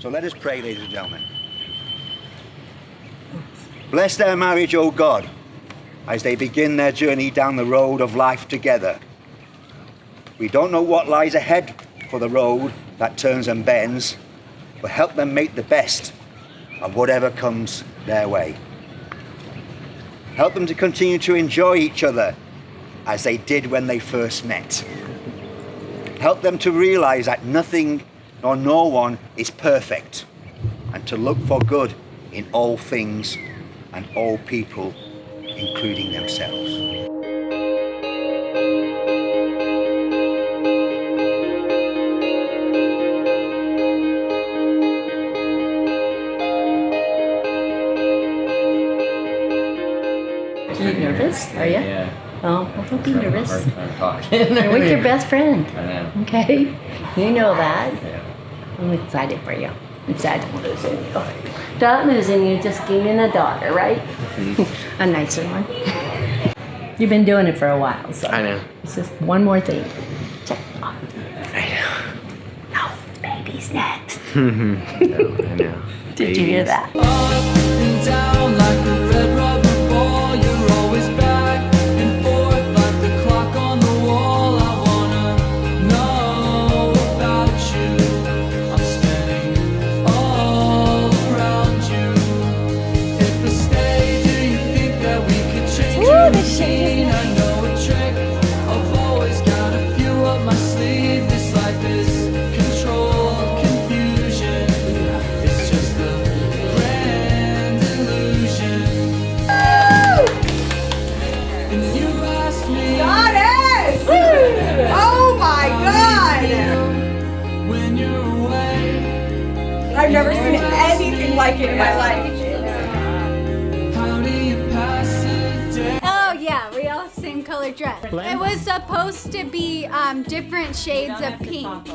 So let us pray, ladies and gentlemen. Bless their marriage, O God, as they begin their journey down the road of life together. We don't know what lies ahead for the road that turns and bends, but help them make the best of whatever comes their way. Help them to continue to enjoy each other as they did when they first met. Help them to realize that nothing nor no one is perfect, and to look for good in all things and all people, including themselves. Are you nervous? Are you? Yeah. Oh, well, don't be nervous. I'm talking. You're with your best friend. I know. Okay? You know that. Yeah. I'm excited for you. I'm sad to lose you. Not losing you, just gaining a daughter, right? A nicer one. You've been doing it for a while, so. I know. It's just one more thing. Check it off. I No, baby's next. know. I know. Did you hear that? Up and down like a red rubber ball, you're always back and forth like the clock on the wall. I wanna know about you. I'm spinning all around you. If I stay, do you think that we could change your routine? I know a trick. I've always got a few up my sleeve. This life is control, confusion. It's just a grand illusion. And you asked me Goddess! Oh my god! when you're away. I've never seen anything like it in my life. How do you pass the day? Oh yeah, we all same color dress. It was supposed to be different shades of pink.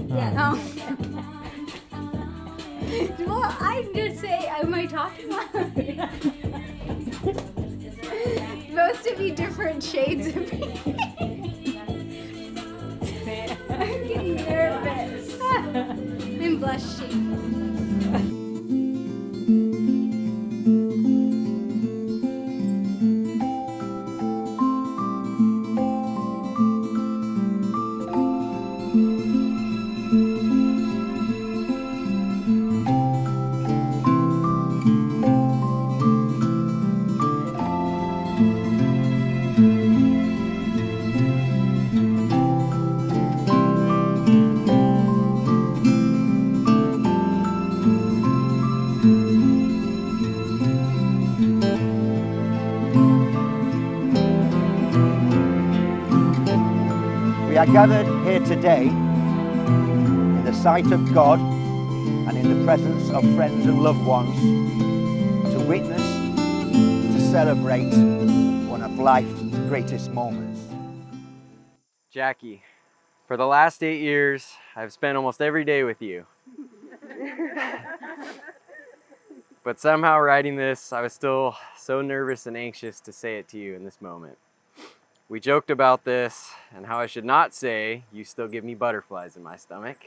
Yeah. Oh. Well, I'm just saying, am I talking loud? Supposed to be different shades of pink. I'm getting nervous. I'm blushing. We are gathered here today in the sight of God and in the presence of friends and loved ones to witness, to celebrate one of life's greatest moments. Jackie, for the last 8 years, I've spent almost every day with you. But somehow writing this, I was still so nervous and anxious to say it to you in this moment. We joked about this and how I should not say you still give me butterflies in my stomach,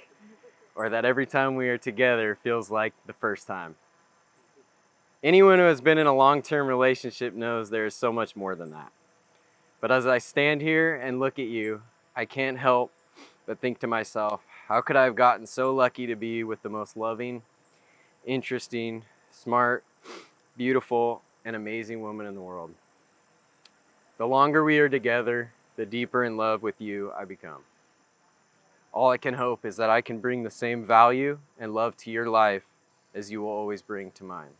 or that every time we are together feels like the first time. Anyone who has been in a long-term relationship knows there is so much more than that. But as I stand here and look at you, I can't help but think to myself, how could I have gotten so lucky to be with the most loving, interesting, smart, beautiful, and amazing woman in the world? The longer we are together, the deeper in love with you I become. All I can hope is that I can bring the same value and love to your life as you will always bring to mine.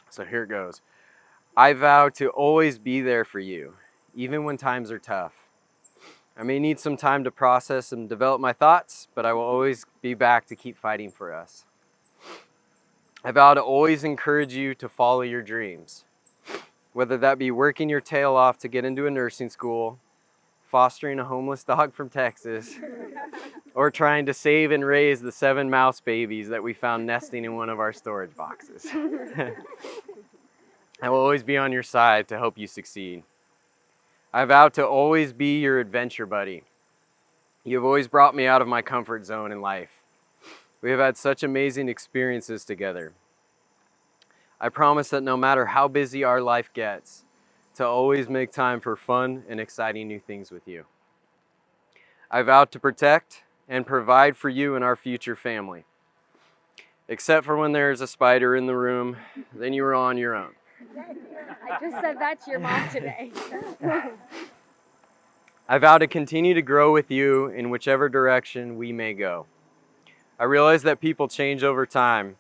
So here it goes. I vow to always be there for you, even when times are tough. I may need some time to process and develop my thoughts, but I will always be back to keep fighting for us. I vow to always encourage you to follow your dreams, whether that be working your tail off to get into a nursing school, fostering a homeless dog from Texas, or trying to save and raise the 7 mouse babies that we found nesting in one of our storage boxes. I will always be on your side to help you succeed. I vow to always be your adventure buddy. You have always brought me out of my comfort zone in life. We have had such amazing experiences together. I promise that no matter how busy our life gets, to always make time for fun and exciting new things with you. I vow to protect and provide for you and our future family. Except for when there's a spider in the room, then you are on your own. I just said that to your mom today. I vow to continue to grow with you in whichever direction we may go. I realize that people change over time,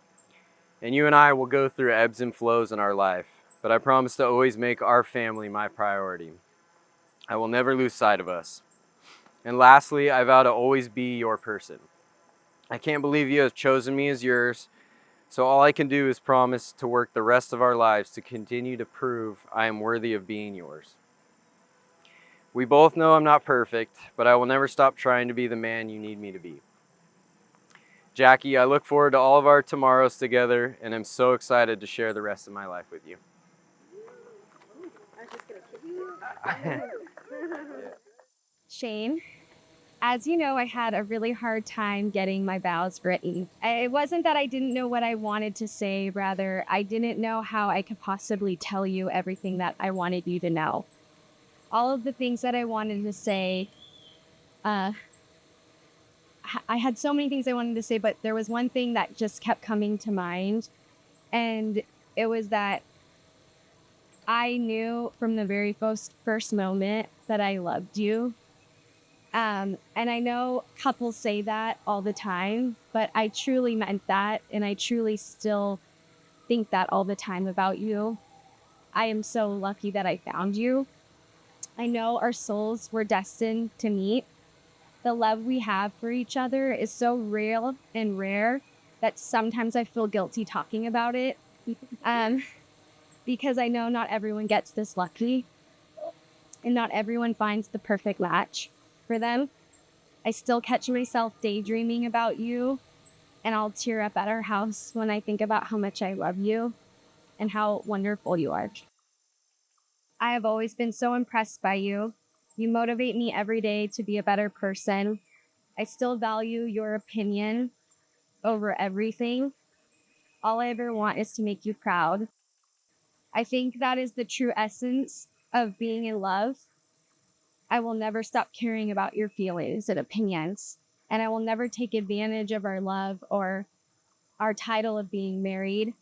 and you and I will go through ebbs and flows in our life, but I promise to always make our family my priority. I will never lose sight of us. And lastly, I vow to always be your person. I can't believe you have chosen me as yours, so all I can do is promise to work the rest of our lives to continue to prove I am worthy of being yours. We both know I'm not perfect, but I will never stop trying to be the man you need me to be. Jackie, I look forward to all of our tomorrows together, and I'm so excited to share the rest of my life with you. Shane, as you know, I had a really hard time getting my vows written. It wasn't that I didn't know what I wanted to say, rather, I didn't know how I could possibly tell you everything that I wanted you to know. All of the things that I wanted to say, I had so many things I wanted to say, but there was one thing that just kept coming to mind, and it was that I knew from the very first moment that I loved you. And I know couples say that all the time, but I truly meant that, and I truly still think that all the time about you. I am so lucky that I found you. I know our souls were destined to meet. The love we have for each other is so real and rare that sometimes I feel guilty talking about it, because I know not everyone gets this lucky, and not everyone finds the perfect match for them. I still catch myself daydreaming about you, and I'll tear up at our house when I think about how much I love you and how wonderful you are. I have always been so impressed by you. You motivate me every day to be a better person. I still value your opinion over everything. All I ever want is to make you proud. I think that is the true essence of being in love. I will never stop caring about your feelings and opinions, and I will never take advantage of our love or our title of being married.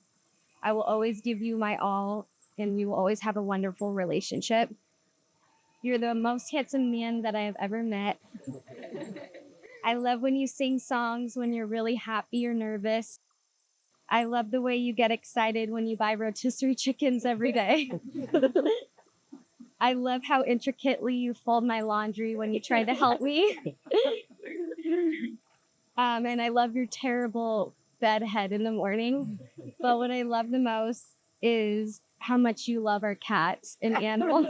I will always give you my all, and we will always have a wonderful relationship. You're the most handsome man that I have ever met. I love when you sing songs when you're really happy or nervous. I love the way you get excited when you buy rotisserie chickens every day. I love how intricately you fold my laundry when you try to help me. And I love your terrible bed head in the morning. But what I love the most is how much you love our cats and animals.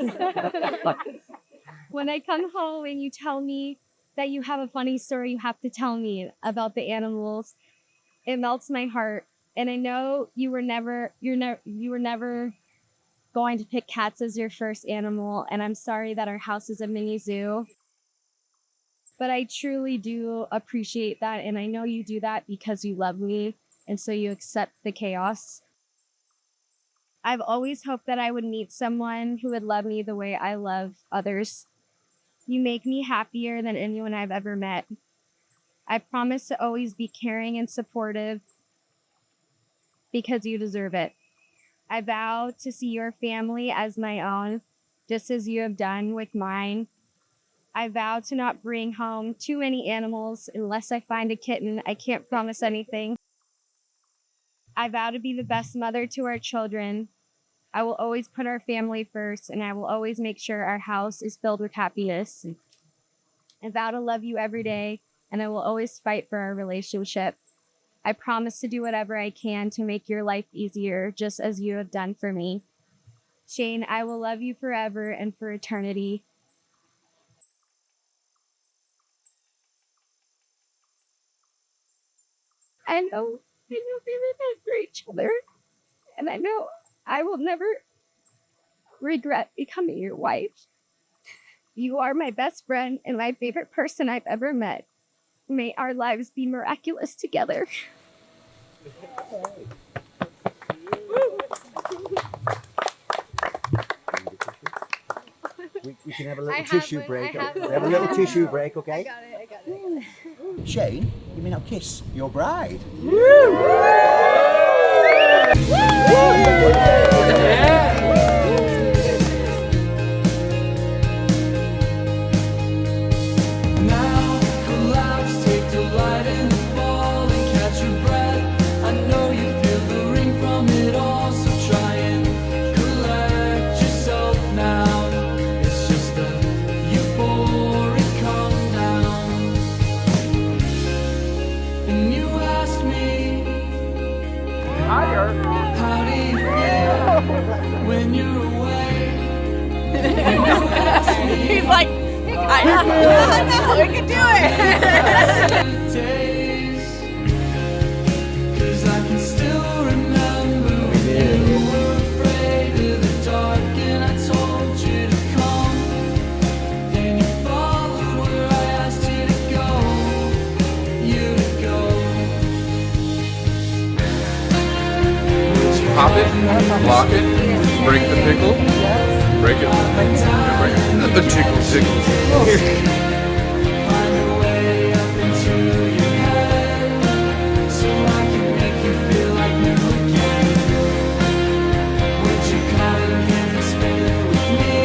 When I come home and you tell me that you have a funny story you have to tell me about the animals, it melts my heart. And I know you were never going to pick cats as your first animal, and I'm sorry that our house is a mini zoo. But I truly do appreciate that, and I know you do that because you love me, and so you accept the chaos. I've always hoped that I would meet someone who would love me the way I love others. You make me happier than anyone I've ever met. I promise to always be caring and supportive because you deserve it. I vow to see your family as my own, just as you have done with mine. I vow to not bring home too many animals unless I find a kitten. I can't promise anything. I vow to be the best mother to our children. I will always put our family first, and I will always make sure our house is filled with happiness. I vow to love you every day, and I will always fight for our relationship. I promise to do whatever I can to make your life easier, just as you have done for me. Shane, I will love you forever and for eternity. I know we live for each other, and I know I will never regret becoming your wife. You are my best friend and my favorite person I've ever met. May our lives be miraculous together. We can have a little tissue break. We have a little tissue break, okay? I got it. Shane, you may now kiss your bride. Now collapse, take delight in the fall and catch your breath. I know you feel the ring from it all, so try and collect yourself now. It's just a euphoric calm down. And you asked me, how do you feel when you're away? And you asked me, He's like, I know, we can do it. days, 'cause I can still remember when you were afraid of the dark and I told you to come. Then you followed where I asked you to go, Pop it, lock it, break the pickle, break it, yeah, break it. The tickles. Find a way up into your head, so I can make you feel like new again. Would you come in and spend with me?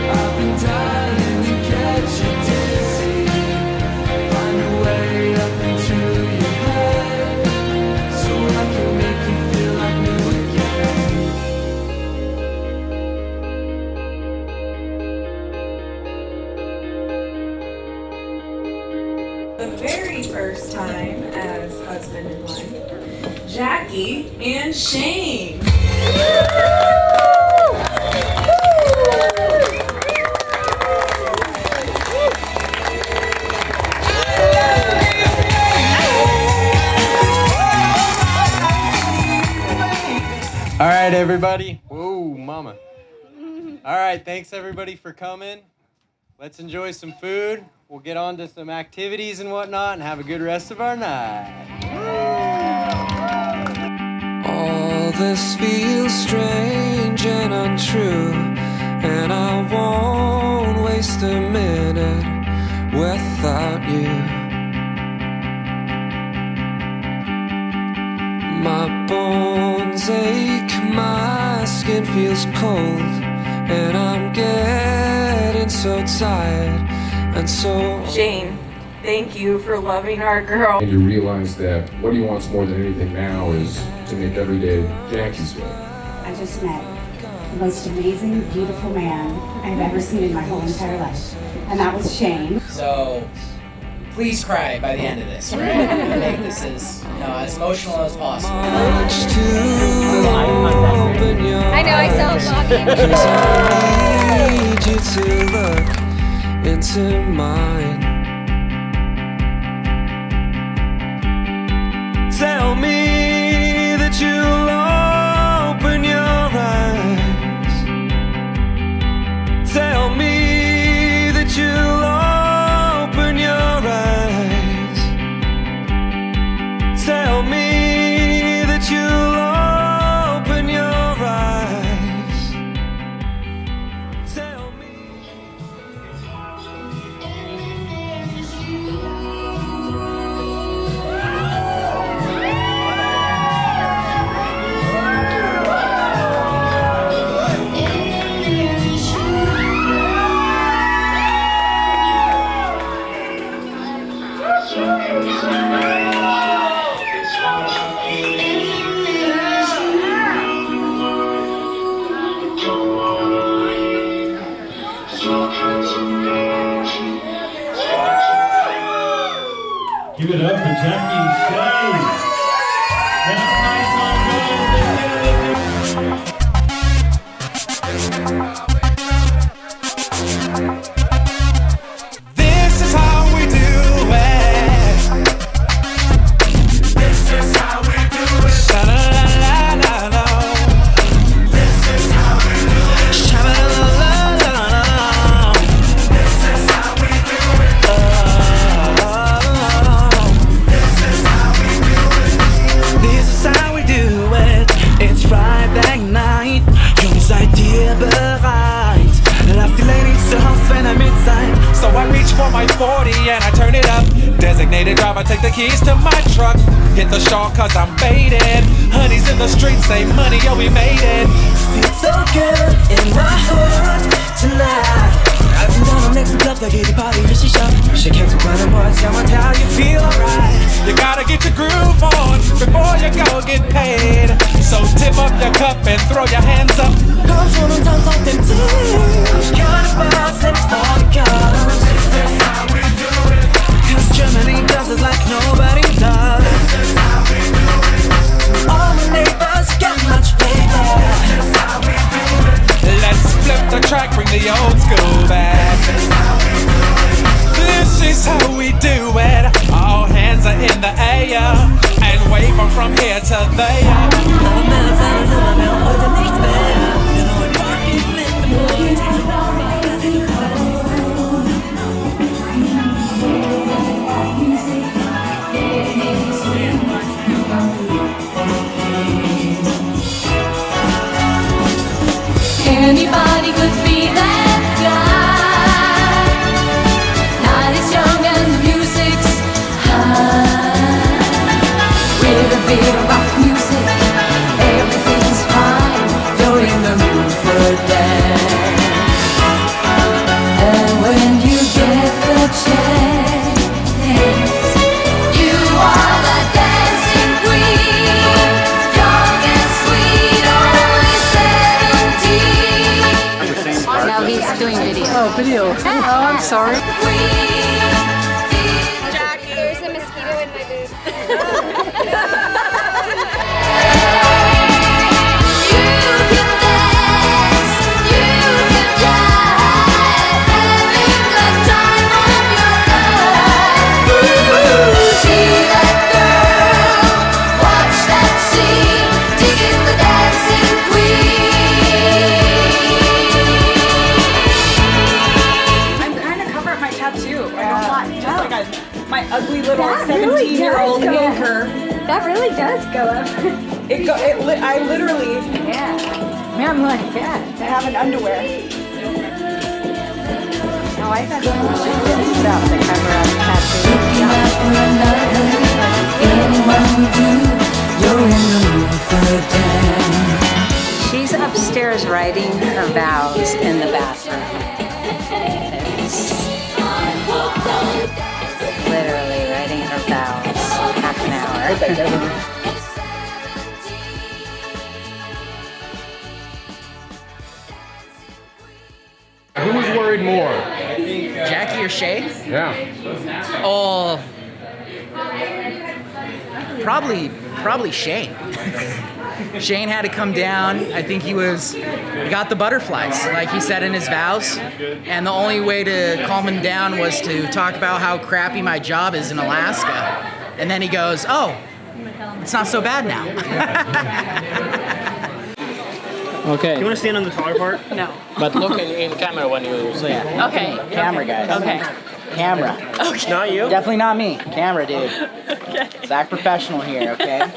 I've been dying to catch you dizzy. Find a way up into your head, so I can make you feel like new again. The very first time as husband and wife, Jackie and Shane. All right, everybody. Whoa, mama. All right, thanks everybody for coming. Let's enjoy some food. We'll get on to some activities and whatnot and have a good rest of our night. All this feels strange and untrue, and I won't waste a minute without you. My bones ache, my skin feels cold, and I'm getting so tired and so... Shane, thank you for loving our girl. And you realize that what he wants more than anything now is to make every day Jackie's day. I just met the most amazing, beautiful man I've ever seen in my whole entire life. And that was Shane. So please cry by the end of this, right? We're gonna make this as emotional as possible. I know, I saw vlogging. I need you to look into mine. Tell me that you'll open your eyes. Tell me that you'll open your eyes. Tell me that you'll open your eyes. Tell me. Give it up for Jackie and Shane. That's nice on This is how we do it. This is how we do it. Sha-la-la-la-la-la. This is how we do it. Sha-la-la-la-la-la. This is how we do it. turn it up. Designated driver, take the keys to my truck. Hit the shawl cause I'm faded. Honey's in the streets, say money, yo, we made it. Feels so good in my heart tonight. I've been down on next club, they get the party, she shop. She came from running boys, tell me how you feel alright. You gotta get your groove on before you go get paid. So tip up your cup and throw your hands up. Girls wanna dance off them too. Carnivals, let's party girls. This is how we do it. Cause Germany does it like nobody does. This is how we do it. All my neighbors get much flavor. This is how we do it. Let's flip the track, bring the old school back. This is how we do it. This is how we do it. All hands are in the air and wave them from here to there. Anybody could be that guy. Night is young and the music's high. With a bit of rock music, everything's fine. You're in the mood for a dance. And when you get the chance, you are the dancing queen. Young and sweet, only 17. Now he's doing video. Oh, video. Oh, I'm sorry. Jackie. There's a mosquito in my booth. My ugly little 17-year-old anchor. That really does go up. I literally Man, like that. have an underwear. No, I thought you should put out the cover of tattoo. Anyone will do, you're in the mood for a dance. She's upstairs writing her vows in the bathroom. It's literally writing her vows. Half an hour. Who was worried more? Jackie or Shay? Yeah. Oh, probably Shane. Shane had to come down. I think he got the butterflies, like he said in his vows. And the only way to calm him down was to talk about how crappy my job is in Alaska. And then he goes, oh, it's not so bad now. Okay. You want to stand on the taller part? No. But look in camera when you say it. Okay. Camera, guys. Okay. Camera. Okay. Not you? Definitely not me. Camera, dude. Okay. Zach professional here, okay?